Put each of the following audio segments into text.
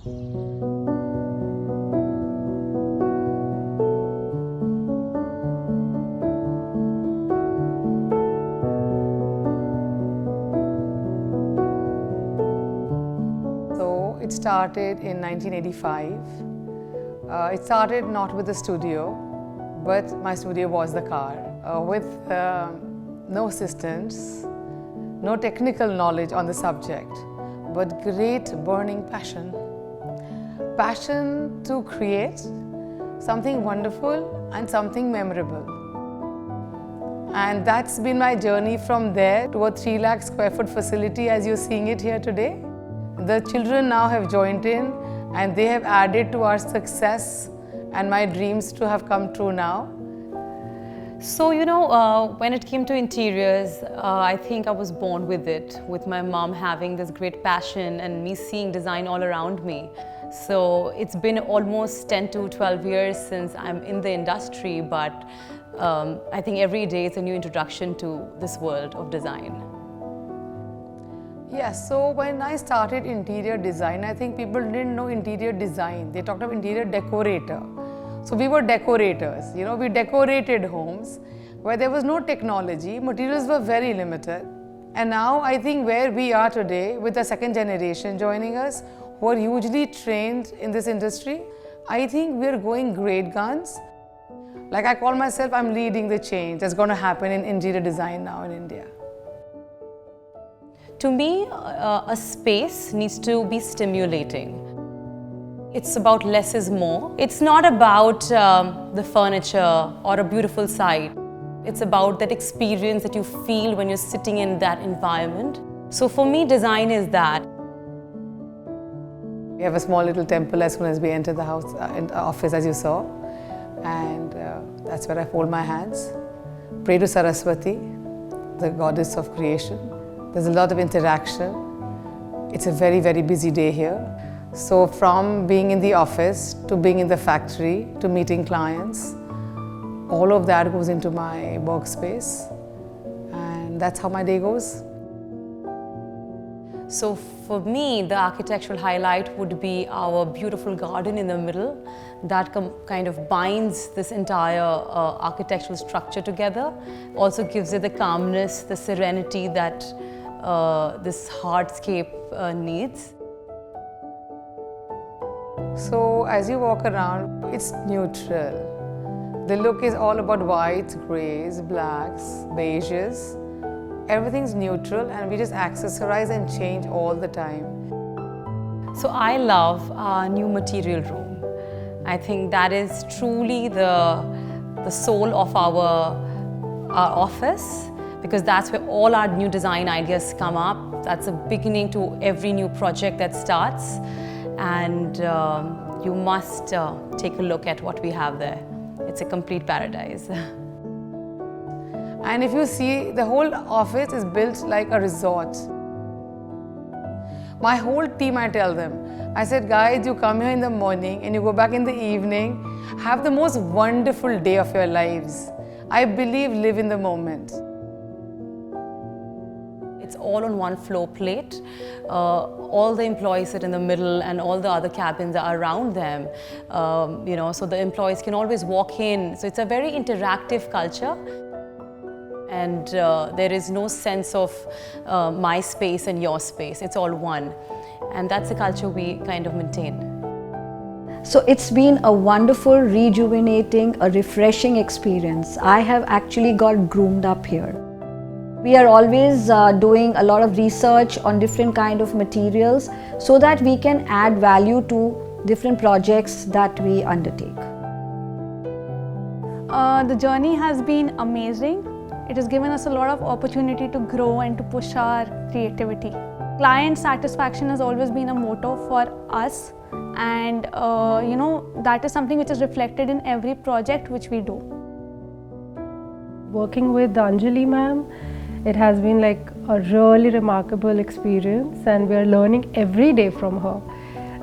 So it started in 1985. It started not with a studio, but my studio was the car, with no assistants, no technical knowledge on the subject, but great burning passion. Passion to create something wonderful and something memorable. And that's been my journey from there to a 3 lakh square foot facility as you're seeing it here today. The children now have joined in and they have added to our success and my dreams to have come true now. So, when it came to interiors, I think I was born with it, with my mom having this great passion and me seeing design all around me. So it's been almost 10 to 12 years since I'm in the industry, but I think every day is a new introduction to this world of design. Yes, so when I started interior design, I think people didn't know interior design. They talked of interior decorator. So we were decorators, we decorated homes where there was no technology, materials were very limited. And now I think where we are today with the second generation joining us, who are hugely trained in this industry, I think we're going great guns. Like I call myself, I'm leading the change that's going to happen in interior design now in India. To me, a space needs to be stimulating. It's about less is more. It's not about the furniture or a beautiful site. It's about that experience that you feel when you're sitting in that environment. So for me, design is that. We have a small little temple as soon as we enter the house, in the office as you saw. And that's where I fold my hands. Pray to Saraswati, the goddess of creation. There's a lot of interaction. It's a very, very busy day here. So from being in the office to being in the factory to meeting clients, all of that goes into my workspace. And that's how my day goes. So for me, the architectural highlight would be our beautiful garden in the middle that kind of binds this entire architectural structure together. Also gives it the calmness, the serenity that this hardscape needs. So as you walk around, it's neutral. The look is all about whites, grays, blacks, beiges. Everything's neutral and we just accessorize and change all the time. So I love our new material room. I think that is truly the soul of our office, because that's where all our new design ideas come up. That's a beginning to every new project that starts. And you must take a look at what we have there. It's a complete paradise. And if you see, the whole office is built like a resort. My whole team, I tell them, I said, guys, you come here in the morning and you go back in the evening, have the most wonderful day of your lives. I believe live in the moment. It's all on one floor plate. All the employees sit in the middle and all the other cabins are around them. So the employees can always walk in. So it's a very interactive culture. And there is no sense of my space and your space. It's all one. And that's the culture we kind of maintain. So it's been a wonderful, rejuvenating, a refreshing experience. I have actually got groomed up here. We are always doing a lot of research on different kind of materials so that we can add value to different projects that we undertake. The journey has been amazing. It has given us a lot of opportunity to grow and to push our creativity. Client satisfaction has always been a motto for us, and that is something which is reflected in every project which we do. Working with Anjali ma'am, it has been like a really remarkable experience, and we are learning every day from her.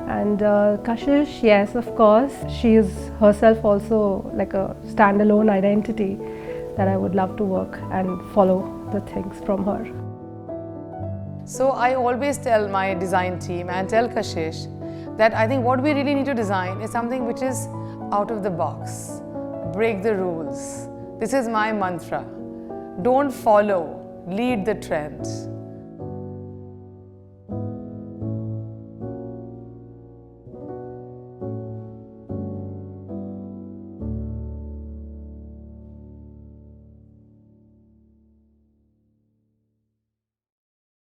And Kashish, yes, of course, she is herself also like a standalone identity that I would love to work and follow the things from her. So I always tell my design team and tell Kashish that I think what we really need to design is something which is out of the box. Break the rules. This is my mantra. Don't follow, lead the trend.